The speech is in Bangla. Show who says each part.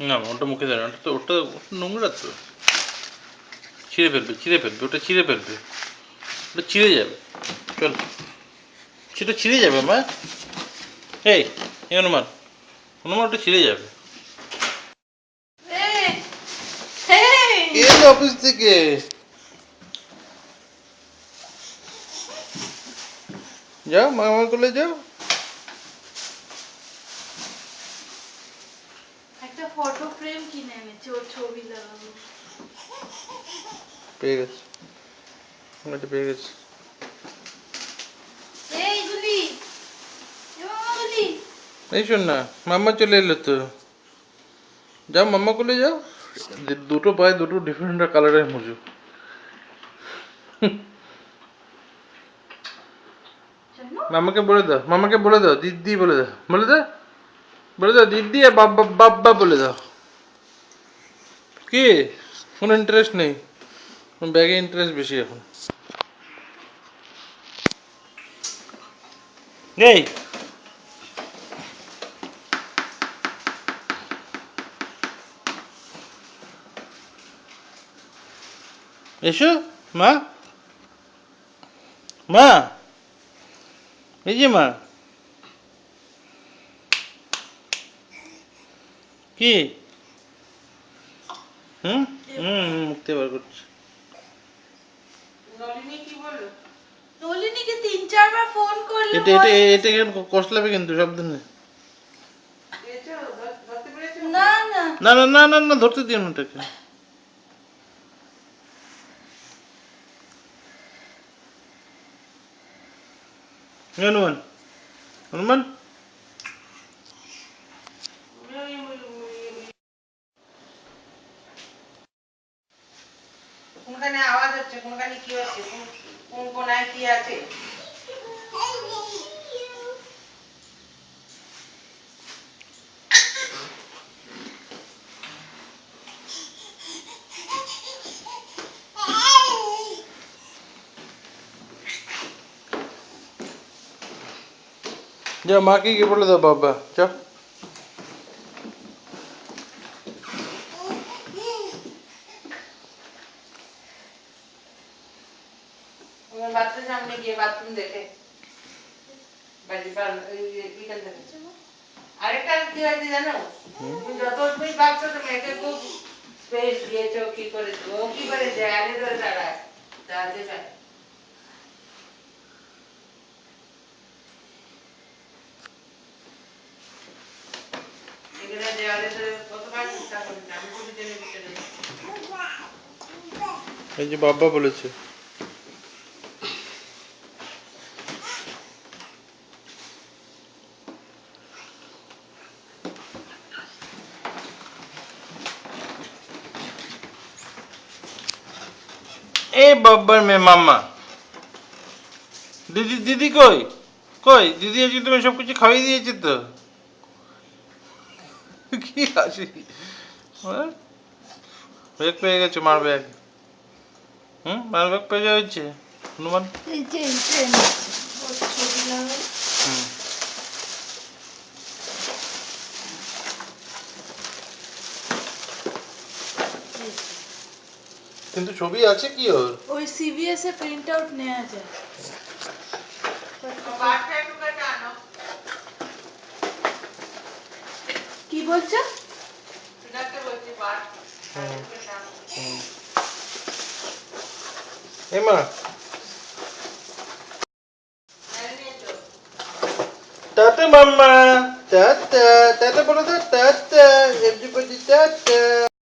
Speaker 1: না ওটা মুখে দেয় না, ওটা নোংরা তো, ছিঁড়ে ফেলবে ওটা ছিঁড়ে ফেলবে, ওটা ছিঁড়ে যাবে। চল, সেটা ছিঁড়ে যাবে মা। এই হনুমান, হনুমান ওটা ছিঁড়ে যাবে। এলো অফিস থেকে, যাও মামার কোলে যাও।
Speaker 2: একটা ফটো ফ্রেম কিনে এনেছে, ওর ছবি লাগাবো।
Speaker 1: পেয়ে গেছে, পেয়ে গেছে।
Speaker 2: এইগুলি মামাগুলি
Speaker 1: এই শোন না, মাম্মা চলে এলো তো, যাও মাম্মা কোলে যাও। দুটো পায়ে দুটো ডিফারেন্ট কালারের মুজো। মামাকে বলে দাও দিদি বলে দাও, দিদি আর বাব্বা বাব্বা বলে দাও। কি কোনো ইন্টারেস্ট নেই, ব্যাগে ইন্টারেস্ট বেশি এখন। এই এসো মা, মা এই যে মা, কি হুম হুম মুক্তি বার করছি।
Speaker 2: নলিনীকে 3-4 বার ফোন করলে
Speaker 1: এটা এটা এটা কষলাবে কিন্তু সব দিন।
Speaker 2: না না
Speaker 1: না না না না না ধরতে দিও না এটাকে। হনুমান, হনুমান
Speaker 3: কোনখানে আওয়াজ হচ্ছে, কোনখানে কি হচ্ছে, কোন কোনায় কি আছে।
Speaker 1: যাও মাকে গিয়ে বলে দাও বাবা, যাও।
Speaker 3: বাথরুম সামনে গিয়ে বাথরুম দেখে আরেকটা কি হয়েছে জানো, তুমি যত স্পিড ভাবছো তো মেয়েকে খুব স্পেস দিয়েছো, কি করেছো, ও কি করে দেয়ালে ধরে দাঁড়ায়, দাঁড়াতে চায়। এখানে দেয়ালে ধরে কতবার চেষ্টা করেছে, আমি তো পিছনে পিছনে।
Speaker 1: এই যে বাবা বলেছে। এ বাবার মেয়ে মাম্মা, দিদি দিদি কই, দিদি আজকে তুমি সব কিছু খাইয়ে দিয়েছে তো। কি হাসি, ব্যাগ পেয়ে গেছো, মার ব্যাগ। মার ব্যাগ পেয়ে যাওয়া হচ্ছে হনুমান।
Speaker 2: এই যে ওর ছবি লাগাবো।
Speaker 1: হুম কিন্তু ছবি আছে কি ওর?
Speaker 2: ওই সিভিএস এ প্রিন্ট আউট নেওয়া যায়।
Speaker 3: বাচ্চা একটু কেটে আনো।
Speaker 2: কি বলছো?
Speaker 3: পিনাককে বলছি বাট
Speaker 1: হুম
Speaker 3: কেটে আনো।
Speaker 1: হুম এমা টাটা মাম্মা, টাটা টাটা বলে দাও, টাটা এভরিবডি টাটা।